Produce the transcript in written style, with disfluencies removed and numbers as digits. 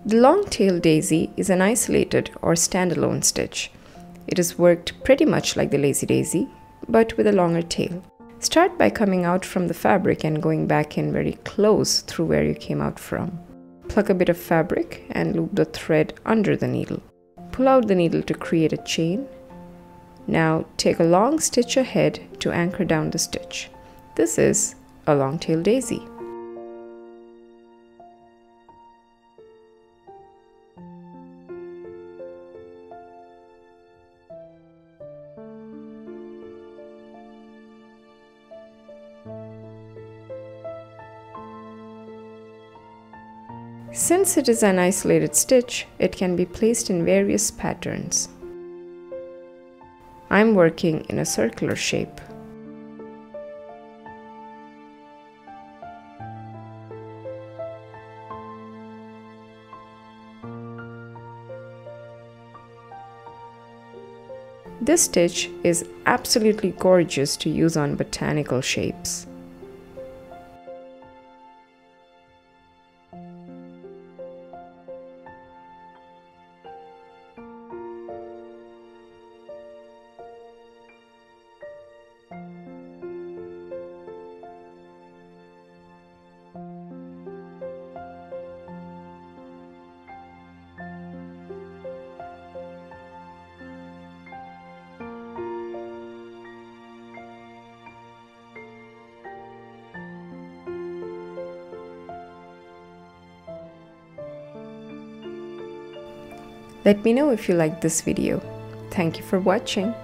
The long-tailed daisy is an isolated or standalone stitch. It is worked pretty much like the lazy daisy, but with a longer tail. Start by coming out from the fabric and going back in very close through where you came out from. Pluck a bit of fabric and loop the thread under the needle. Pull out the needle to create a chain. Now take a long stitch ahead to anchor down the stitch. This is a long-tailed daisy. Since it is an isolated stitch, it can be placed in various patterns. I'm working in a circular shape. This stitch is absolutely gorgeous to use on botanical shapes. Let me know if you liked this video. Thank you for watching.